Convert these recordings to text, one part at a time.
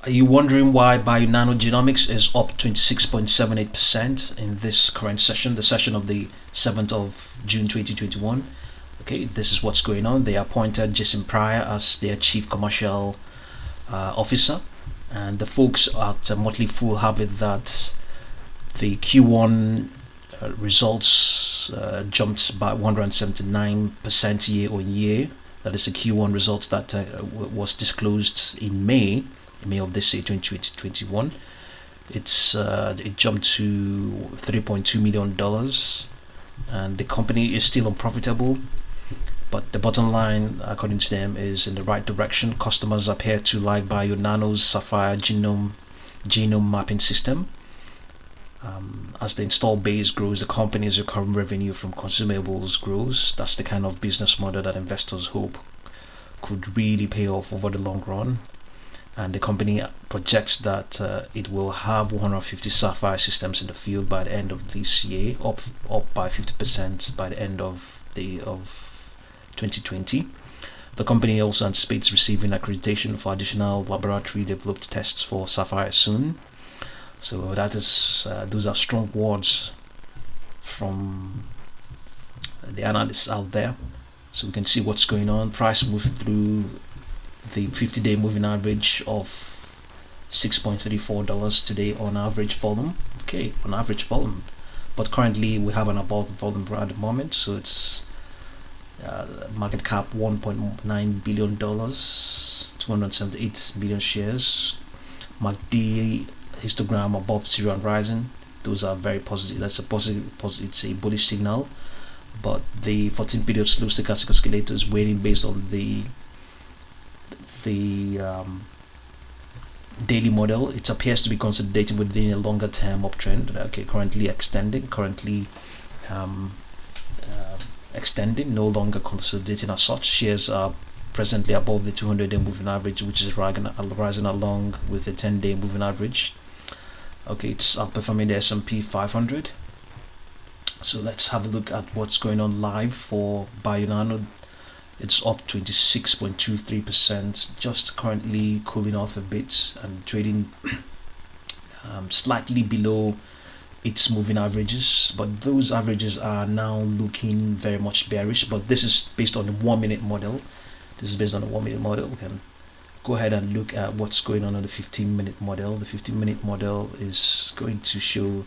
Are you wondering why bionano genomics is up 26.78% in this current session, the session of the 7th of June 2021? Okay, this is what's going on. They appointed Jason Pryor as their chief commercial officer, and the folks at Motley Fool have it that the Q1 results jumped by 179% year on year. That is the Q1 results that was disclosed in May of this year, 2021. It jumped to $3.2 million, and the company is still unprofitable. But the bottom line, according to them, is in the right direction. Customers appear to like bionano's Sapphire genome mapping system. As the install base grows, the company's recurring revenue from consumables grows. That's the kind of business model that investors hope could really pay off over the long run. And the company projects that it will have 150 Sapphire systems in the field by the end of this year, up by 50% by the end of 2020. The company also anticipates receiving accreditation for additional laboratory developed tests for Sapphire soon. So that is those are strong words from the analysts out there. So we can see what's going on. Price moved through the 50-day moving average of $6.34 today on average volume. Okay, on average volume, but currently we have an above volume at the moment, so it's market cap $1.9 billion, 278 million shares. MACD histogram above zero and rising. Those are very positive. That's a positive. It's a bullish signal. But the 14-period slow stochastic oscillator is waiting based on the daily model. It appears to be consolidating within a longer term uptrend. Okay, currently extending, extending, no longer consolidating as such. Shares are presently above the 200-day moving average, which is rising along with the 10-day moving average. Okay, it's outperforming the S&P 500. So let's have a look at what's going on live for bionano. It's up 26.23%, just currently cooling off a bit and trading slightly below its moving averages, but those averages are now looking very much bearish. But this is based on the 1-minute model. We can go ahead and look at what's going on the 15-minute model. The 15-minute model is going to show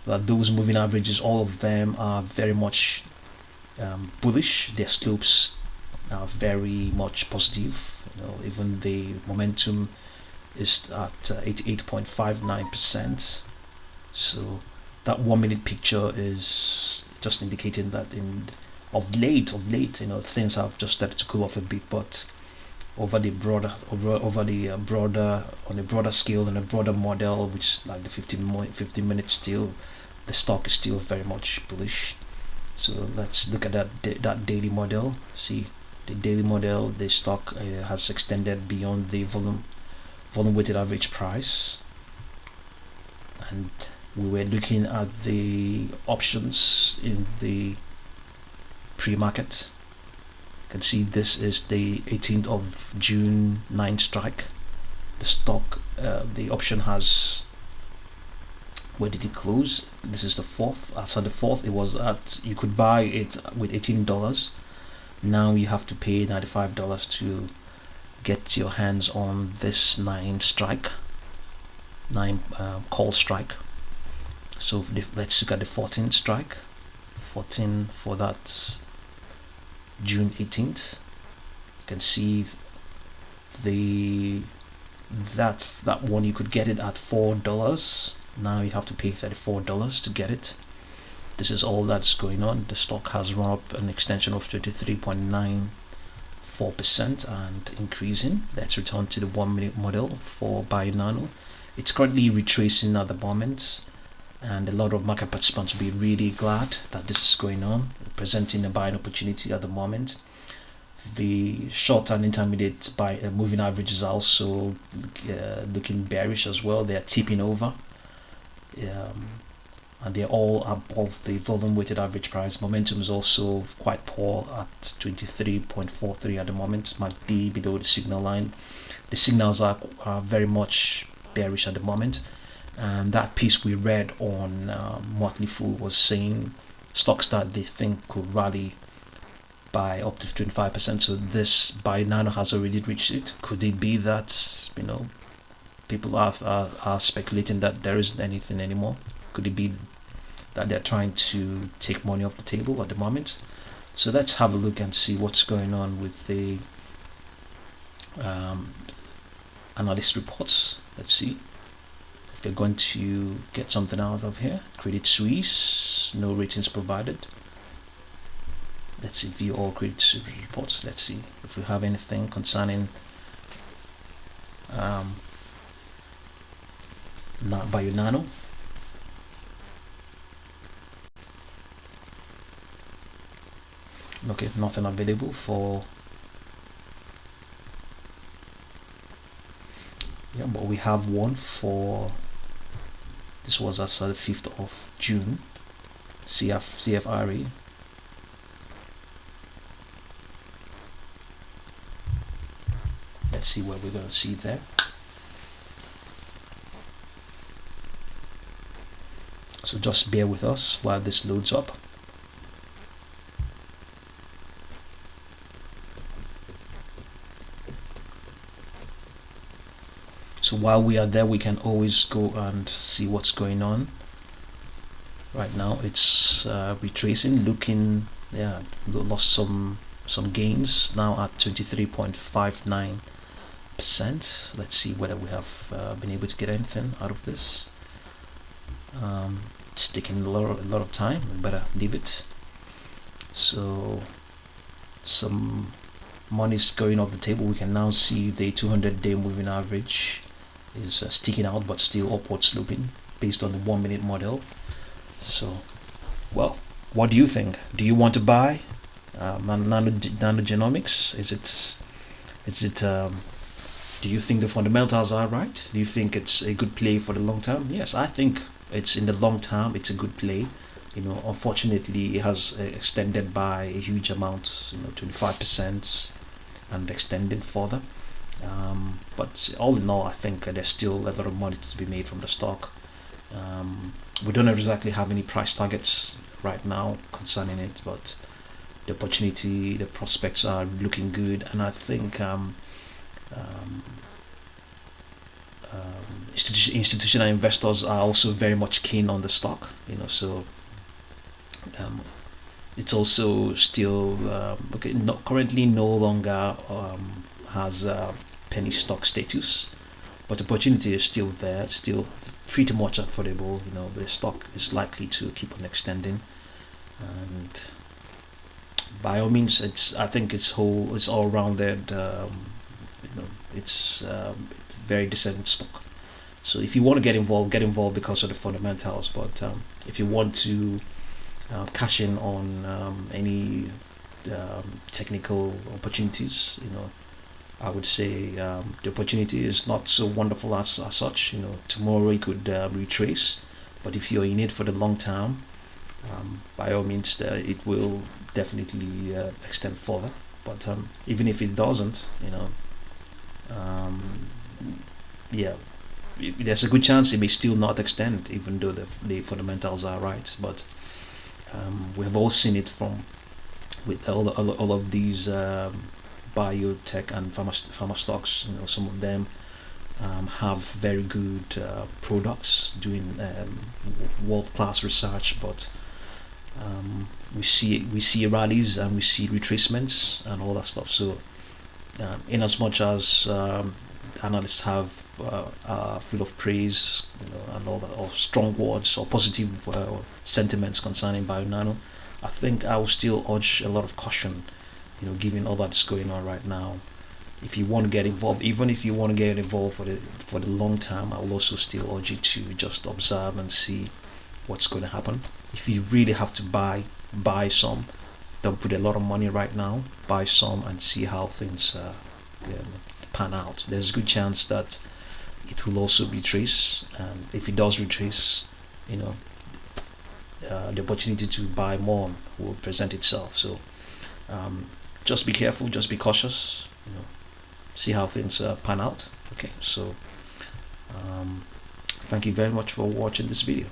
that those moving averages, all of them are very much bullish. Their slopes are very much positive. Even the momentum is at 88.59%. So that 1-minute picture is just indicating that of late, things have just started to cool off a bit, but on a broader scale and a broader model, which is like the 15 minutes, still the stock is still very much bullish. So let's look at that daily model. See the daily model, the stock has extended beyond the volume weighted average price, and we were looking at the options in the pre-market. You can see this is the 18th of June 9 strike. The stock, the option has, where did it close? This is the 4th. After the 4th, it was at, you could buy it with $18. Now you have to pay $95 to get your hands on this 9 call strike. So let's look at the 14th strike. 14 for that June 18th. You can see that one, you could get it at $4. Now you have to pay $34 to get it. This is all that's going on. The stock has run up an extension of 23.94% and increasing. Let's return to the 1-minute model for bionano. It's currently retracing at the moment, and a lot of market participants will be really glad that this is going on, presenting a buying opportunity at the moment. The short and intermediate moving averages are also looking bearish as well. They are tipping over. and they're all above the volume weighted average price. Momentum is also quite poor at 23.43 at the moment, might be below the signal line. The signals are very much bearish at the moment, and that piece we read on Motley Fool was saying stocks that they think could rally by up to 25%. So this bionano has already reached it. Could it be that people are speculating that there isn't anything anymore? Could it be that they're trying to take money off the table at the moment? So let's have a look and see what's going on with the analyst reports. Let's see if they're going to get something out of here. Credit Suisse, no ratings provided. Let's see, view all credit Suisse reports. Let's see if we have anything concerning bionano. Okay, nothing available for. Yeah, but we have one for. This was as the 5th of June. CFRE. Let's see what we're going to see there. So just bear with us while this loads up. So while we are there, we can always go and see what's going on. Right now it's retracing, looking, yeah, lost some gains, now at 23.59%. Let's see whether we have been able to get anything out of this. It's taking a lot of time. We better leave it. So some money's going off the table. We can now see the 200-day moving average is sticking out, but still upward sloping based on the 1-minute model. So, well, what do you think? Do you want to buy Genomics? Is it do you think the fundamentals are right? Do you think it's a good play for the long term? Yes, I think it's in the long term. It's a good play. Unfortunately, it has extended by a huge amount. 25%, and extended further. But all in all, I think there's still a lot of money to be made from the stock. We don't exactly have any price targets right now concerning it, but the opportunity, the prospects are looking good, and I think institutional investors are also very much keen on the stock. So it's also still currently no longer has penny stock status, but opportunity is still there, still pretty much affordable. The stock is likely to keep on extending, and by all means, I think it's all rounded. It's very decent stock. So if you want to get involved because of the fundamentals. But if you want to cash in on any technical opportunities, I would say the opportunity is not so wonderful as such. Tomorrow it could retrace, but if you're in it for the long term, by all means, it will definitely extend further. But even if it doesn't, yeah, there's a good chance it may still not extend, even though the fundamentals are right. But we have all seen it with all of these biotech and pharma stocks. Some of them have very good products, doing world-class research, but we see rallies and we see retracements and all that stuff. So in as much as analysts have full of praise, and all that, or strong words or positive sentiments concerning bionano, I think I will still urge a lot of caution, given all that's going on right now. If you want to get involved, even if you want to get involved for the long term, I will also still urge you to just observe and see what's going to happen. If you really have to buy some. Don't put a lot of money right now. Buy some and see how things pan out. There's a good chance that it will also retrace, and if it does retrace, the opportunity to buy more will present itself. So just be careful, just be cautious, see how things pan out. Okay, so thank you very much for watching this video.